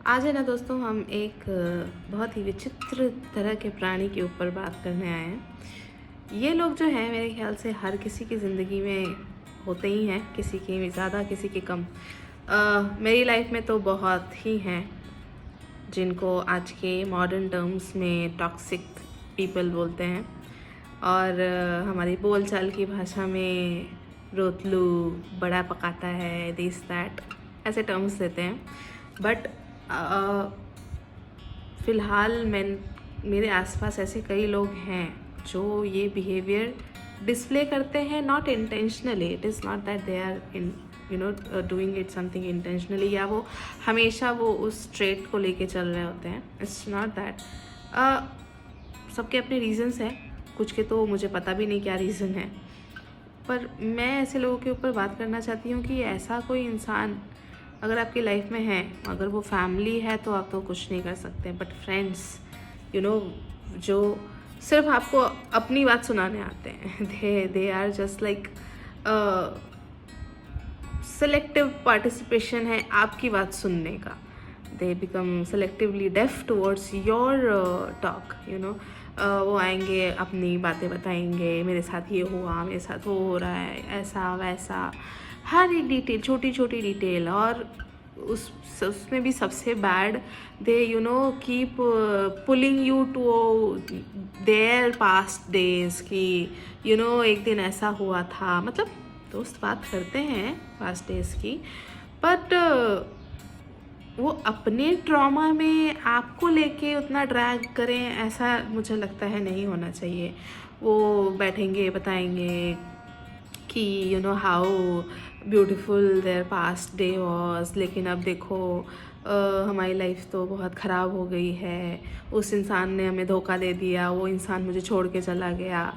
आज है ना दोस्तों, हम एक बहुत ही विचित्र तरह के प्राणी के ऊपर बात करने आए हैं। ये लोग जो हैं मेरे ख्याल से हर किसी की ज़िंदगी में होते ही हैं, किसी की ज़्यादा किसी की कम। मेरी लाइफ में तो बहुत ही हैं जिनको आज के मॉडर्न टर्म्स में टॉक्सिक पीपल बोलते हैं और हमारी बोलचाल की भाषा में रोतलू, बड़ा पकाता है, दिस दैट ऐसे टर्म्स देते हैं। बट फ़िलहाल मेरे आसपास ऐसे कई लोग हैं जो ये बिहेवियर डिस्प्ले करते हैं, not intentionally. It is not that they are doing it something intentionally, या वो हमेशा वो उस ट्रेट को लेके चल रहे होते हैं। It's not that. सबके अपने रीजंस हैं, कुछ के तो मुझे पता भी नहीं क्या रीज़न है, पर मैं ऐसे लोगों के ऊपर बात करना चाहती हूँ कि ऐसा कोई इंसान अगर आपकी लाइफ में है, अगर वो फैमिली है तो आप तो कुछ नहीं कर सकते, बट फ्रेंड्स जो सिर्फ आपको अपनी बात सुनाने आते हैं, they are just like selective participation है आपकी बात सुनने का। They become selectively deaf towards your talk. वो आएंगे, अपनी बातें बताएंगे, मेरे साथ ये हुआ, मेरे साथ वो हो रहा है, ऐसा वैसा, हर एक डिटेल, छोटी छोटी डिटेल। और उसमें भी सबसे bad, they keep pulling you to their past days कि एक दिन ऐसा हुआ था। मतलब दोस्त बात करते हैं पास्ट डेज की, बट वो अपने ट्रॉमा में आपको लेके उतना ड्रैग करें, ऐसा मुझे लगता है नहीं होना चाहिए। वो बैठेंगे, बताएंगे कि how beautiful there past day was, लेकिन अब देखो हमारी लाइफ तो बहुत ख़राब हो गई है, उस इंसान ने हमें धोखा दे दिया, वो इंसान मुझे छोड़ के चला गया,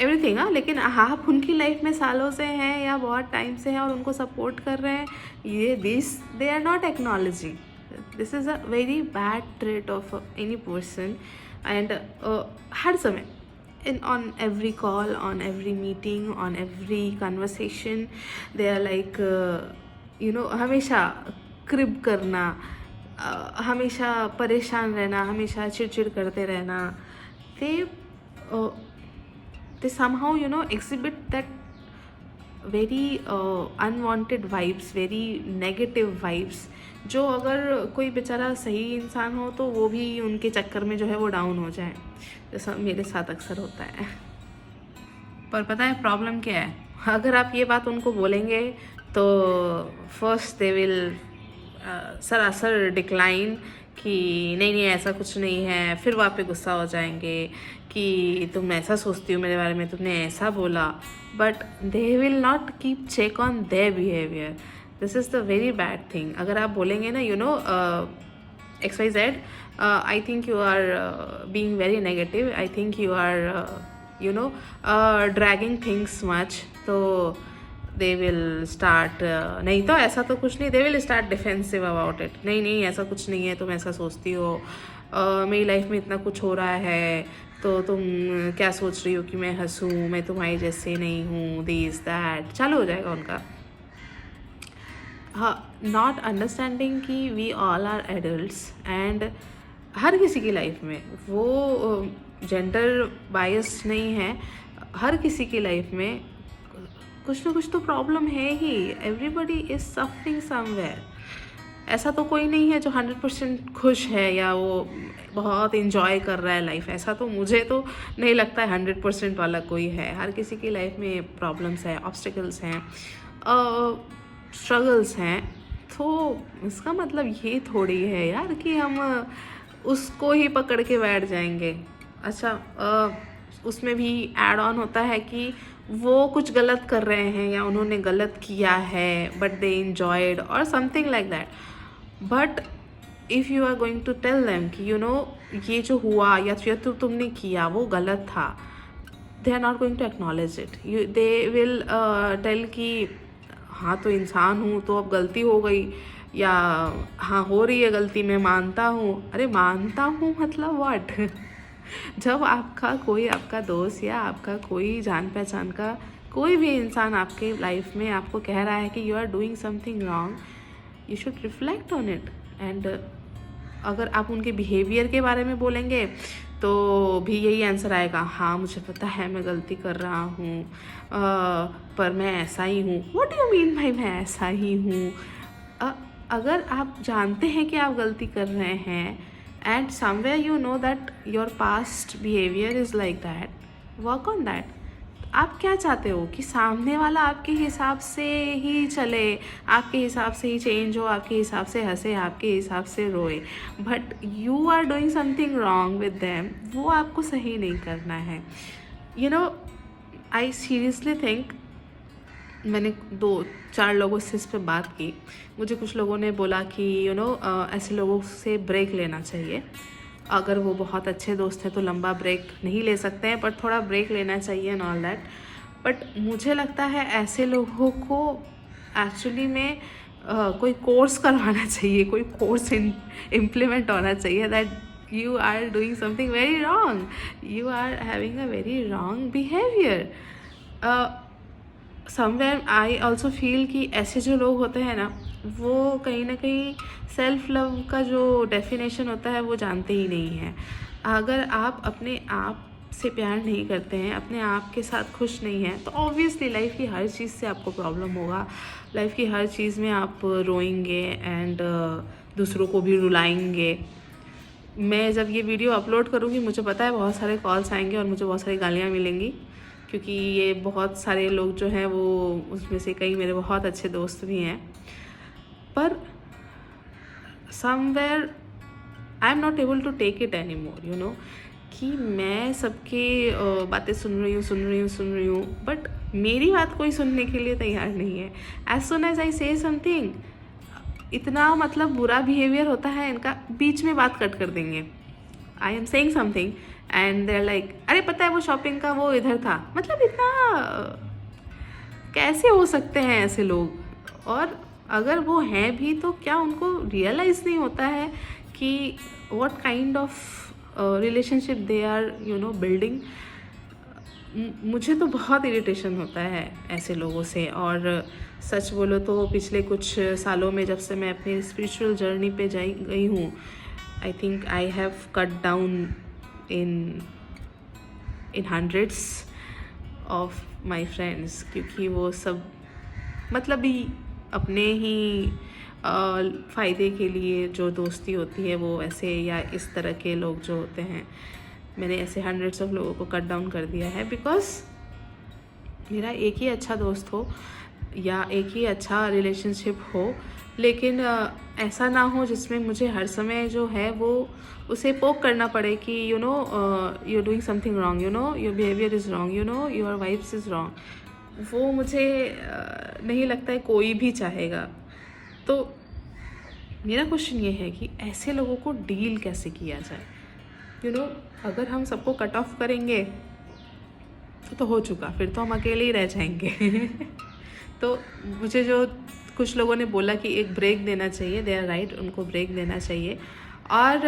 एवरीथिंग। लेकिन आप उनकी लाइफ में सालों से हैं या बहुत टाइम से हैं और उनको सपोर्ट कर रहे हैं, ये they are not acknowledging. This is a very bad trait of any person. And हर समय, on every call, on every meeting, on every conversation, they are like हमेशा क्रिब करना, हमेशा परेशान रहना, हमेशा चिड़चिड़ करते रहना। they somehow exhibit that very unwanted vibes, very negative vibes, जो अगर कोई बेचारा सही इंसान हो तो वो भी उनके चक्कर में जो है वो डाउन हो जाए, जैसा मेरे साथ अक्सर होता है। पर पता है प्रॉब्लम क्या है? अगर आप ये बात उनको बोलेंगे तो फर्स्ट दे विल सरासर डिक्लाइन कि नहीं नहीं ऐसा कुछ नहीं है। फिर वो आप पे गुस्सा हो जाएंगे कि तुम ऐसा सोचती हो मेरे बारे में, तुमने ऐसा बोला, but they will not keep check on their behaviour. This is the very bad thing. अगर आप बोलेंगे ना XYZ, I think you are being very negative, I think you are dragging things much, तो they will start नहीं तो ऐसा तो कुछ नहीं, they will start defensive about it। नहीं नहीं ऐसा कुछ नहीं है, तुम ऐसा सोचती हो, मेरी लाइफ में इतना कुछ हो रहा है तो तुम क्या सोच रही हो कि मैं हंसूँ, मैं तुम्हारी जैसे नहीं हूँ, दिस दैट चालू हो जाएगा उनका। हाँ, नॉट अंडरस्टैंडिंग कि we all are adults and हर किसी की लाइफ में, वो जेंडर बायस नहीं है, हर किसी की लाइफ में कुछ ना कुछ तो प्रॉब्लम है ही। Everybody is suffering somewhere. ऐसा तो कोई नहीं है जो 100% खुश है या वो बहुत इन्जॉय कर रहा है लाइफ। ऐसा तो मुझे तो नहीं लगता है 100% वाला कोई है। हर किसी की लाइफ में प्रॉब्लम्स हैं, ऑब्स्टिकल्स हैं, स्ट्रगल्स हैं। तो इसका मतलब ये थोड़ी है यार कि हम उसको ही पकड़ के बैठ जाएंगे। अच्छा, उसमें भी ऐड ऑन होता है कि वो कुछ गलत कर रहे हैं या उन्होंने गलत किया है, बट दे इंजॉयड और something like that. But if you are going to tell them कि ये जो हुआ या फिर तुमने किया वो गलत था, they are not going to acknowledge it. They will tell कि हाँ तो इंसान हूँ तो अब गलती हो गई, या हाँ हो रही है गलती, मैं मानता हूँ। अरे मानता हूँ मतलब व्हाट? जब आपका दोस्त या आपका कोई जान पहचान का कोई भी इंसान आपके लाइफ में आपको कह रहा है कि you are doing something wrong, you should reflect on it. And अगर आप उनके बिहेवियर के बारे में बोलेंगे तो भी यही आंसर आएगा, हाँ मुझे पता है मैं गलती कर रहा हूँ, पर मैं ऐसा ही हूँ। व्हाट डू यू मीन भाई मैं ऐसा ही हूँ? अगर आप जानते हैं कि आप गलती कर रहे हैं and somewhere you know that your past behaviour is like that, work on that. आप क्या चाहते हो कि सामने वाला आपके हिसाब से ही चले, आपके हिसाब से ही चेंज हो, आपके हिसाब से हंसे, आपके हिसाब से रोए, but you are doing something wrong with them. वो आपको सही नहीं करना है। You know, I seriously think, मैंने 2-4 लोगों से इस पर बात की। मुझे कुछ लोगों ने बोला कि ऐसे लोगों से ब्रेक लेना चाहिए। अगर वो बहुत अच्छे दोस्त हैं तो लंबा ब्रेक नहीं ले सकते हैं, पर थोड़ा ब्रेक लेना चाहिए एंड ऑल दैट। बट मुझे लगता है ऐसे लोगों को एक्चुअली में कोई कोर्स करवाना चाहिए, कोई कोर्स इम्प्लीमेंट होना चाहिए that you are doing something very wrong, you are having a very wrong behaviour. Somewhere I also feel कि ऐसे जो लोग होते हैं ना, वो कहीं ना कहीं सेल्फ लव का जो डेफिनेशन होता है वो जानते ही नहीं हैं। अगर आप अपने आप से प्यार नहीं करते हैं, अपने आप के साथ खुश नहीं हैं, तो ऑब्वियसली लाइफ की हर चीज़ से आपको प्रॉब्लम होगा। लाइफ की हर चीज़ में आप रोएंगे एंड दूसरों को भी रुलाएंगे। मैं जब ये वीडियो अपलोड करूँगी मुझे पता है बहुत सारे कॉल्स आएंगे और मुझे बहुत सारी गालियाँ मिलेंगी, क्योंकि ये बहुत सारे लोग जो हैं वो, उसमें से कई मेरे बहुत अच्छे दोस्त भी हैं। पर somewhere I am not able to take it any more, you know, कि मैं सबकी बातें सुन रही हूँ, बट मेरी बात कोई सुनने के लिए तैयार नहीं है। एज सुन एज आई से समथिंग, इतना मतलब बुरा बिहेवियर होता है इनका, बीच में बात कट कर देंगे। I am saying something and they are like, अरे पता है वो शॉपिंग का वो इधर था। मतलब इतना कैसे हो सकते हैं ऐसे लोग? और अगर वो हैं भी तो क्या उनको रियलाइज़ नहीं होता है कि what kind of relationship they are building? मुझे तो बहुत इरिटेशन होता है ऐसे लोगों से। और सच बोलो तो पिछले कुछ सालों में जब से मैं अपनी स्पिरिचुअल जर्नी पे गई हूँ, I think I have cut down in hundreds of my friends, क्योंकि वो सब मतलब ही अपने ही फ़ायदे के लिए जो दोस्ती होती है वो ऐसे या इस तरह के लोग जो होते हैं, मैंने ऐसे हंड्रेड्स ऑफ लोगों को कट डाउन कर दिया है। बिकॉज मेरा एक ही अच्छा दोस्त हो या एक ही अच्छा रिलेशनशिप हो, लेकिन ऐसा ना हो जिसमें मुझे हर समय जो है वो उसे पोक करना पड़े कि you are doing something wrong, your behaviour is wrong, your vibes is wrong. वो मुझे नहीं लगता है कोई भी चाहेगा। तो मेरा क्वेश्चन ये है कि ऐसे लोगों को डील कैसे किया जाए? अगर हम सबको कट ऑफ करेंगे तो हो चुका, फिर तो हम अकेले ही रह जाएंगे। तो मुझे जो कुछ लोगों ने बोला कि एक ब्रेक देना चाहिए, दे आर राइट, उनको ब्रेक देना चाहिए। और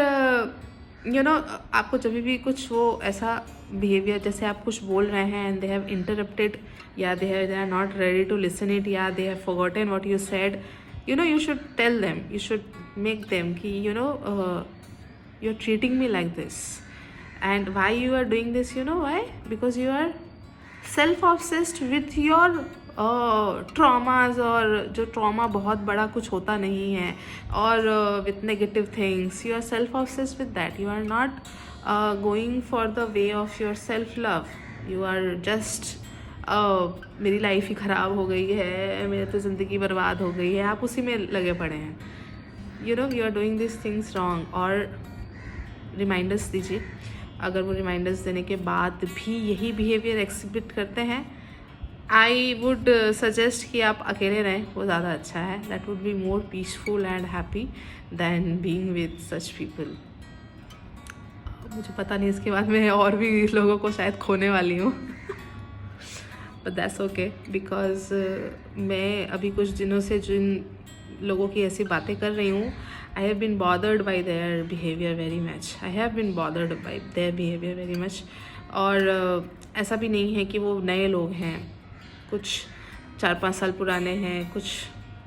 आपको जब भी कुछ वो ऐसा बिहेवियर, जैसे आप कुछ बोल रहे हैं एंड दे हैव इंटरप्टेड, या they are not ready to listen it, या they have forgotten what you said, you should tell them, you should make them कि you're treating me like this and why you are doing this, why? Because you are self obsessed with your traumas, और जो trauma बहुत बड़ा कुछ होता नहीं है, और with negative things, you are self obsessed with that, you are not going for the way of your self love, you are just मेरी लाइफ ही ख़राब हो गई है, मेरी तो ज़िंदगी बर्बाद हो गई है, आप उसी में लगे पड़े हैं। You are doing this things wrong. और रिमाइंडर्स दीजिए। अगर वो रिमाइंडर्स देने के बाद भी यही बिहेवियर एक्सिबिट करते हैं, आई वुड सजेस्ट कि आप अकेले रहें, वो ज़्यादा अच्छा है। That would be more peaceful and happy than being with such people. मुझे पता नहीं इसके बाद मैं और भी लोगों को शायद खोने वाली हूँ। बट दैट्स ओके, बिकॉज मैं अभी कुछ दिनों से जिन लोगों की ऐसी बातें कर रही हूँ, I have been bothered by their behaviour very much, I have been bothered by their behaviour very much. और ऐसा भी नहीं है कि वो नए लोग हैं, कुछ 4-5 साल पुराने हैं, कुछ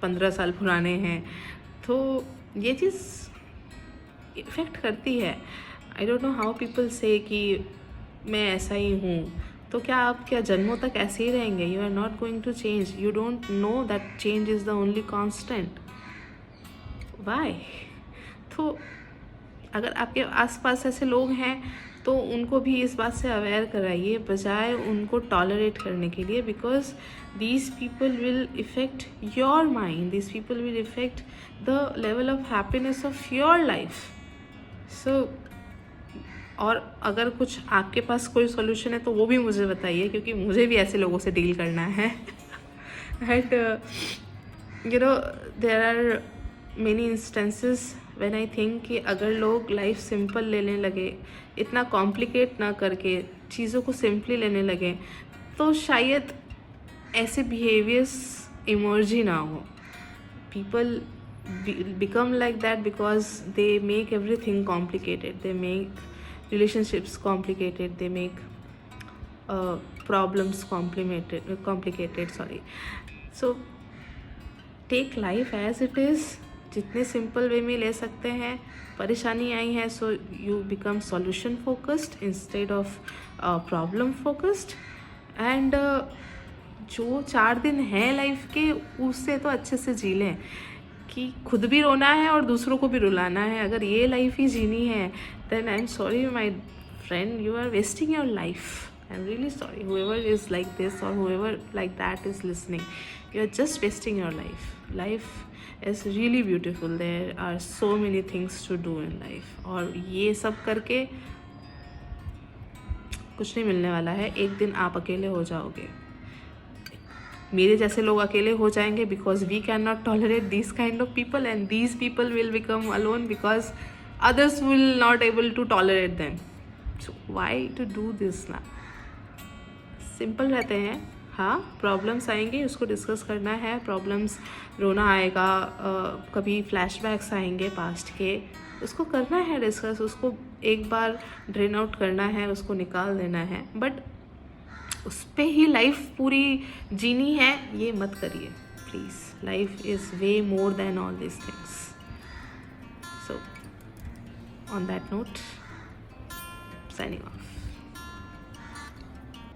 15 साल पुराने हैं। तो ये चीज़ इफ़ेक्ट करती है। I don't know how people से कि मैं ऐसा ही हूँ, तो क्या आप क्या जन्मों तक ऐसे ही रहेंगे? You are not going to change, you don't know that change is the only constant. Why? तो अगर आपके आसपास ऐसे लोग हैं तो उनको भी इस बात से अवेयर कराइए, बजाय उनको टॉलरेट करने के लिए, because these people will affect your mind, these people will affect the level of happiness of your life. So और अगर कुछ आपके पास कोई सोल्यूशन है तो वो भी मुझे बताइए, क्योंकि मुझे भी ऐसे लोगों से डील करना है। And you know there are many instances when I think कि अगर लोग लाइफ सिंपल लेने लगे, इतना कॉम्प्लिकेट ना करके चीज़ों को सिंपली लेने लगे, तो शायद ऐसे बिहेवियर्स इमर्ज ही ना हो। People become like that because they make everything complicated, they make relationships complicated, they make problems complicated, sorry. So take life as it is, जितने सिंपल वे में ले सकते हैं। परेशानी आई है so you become solution focused instead of problem focused. And जो 4 दिन हैं लाइफ के, उससे तो अच्छे से जी लें कि खुद भी रोना है और दूसरों को भी रुलाना है। अगर ये लाइफ ही जीनी है, then I am sorry my friend, you are wasting your life. I'm really sorry, whoever is like this or whoever like that is listening, you are just wasting your life. Life is really beautiful, there are so many things to do in life, और ये सब करके कुछ नहीं मिलने वाला है। एक दिन आप अकेले हो जाओगे, मेरे जैसे लोग अकेले हो जाएंगे, because we can not tolerate this kind of people, and these people will become alone because others will not able to tolerate them. So why to do this ना? सिंपल रहते हैं। हाँ, प्रॉब्लम्स आएंगे, उसको डिस्कस करना है। Problems, रोना आएगा, कभी फ्लैशबैक्स आएंगे पास्ट के, उसको करना है डिस्कस, उसको एक बार ड्रेन आउट करना है, उसको निकाल देना है। बट उस पर ही लाइफ पूरी जीनी है, ये मत करिए please. Life is way more than all this things. So on that note, signing off.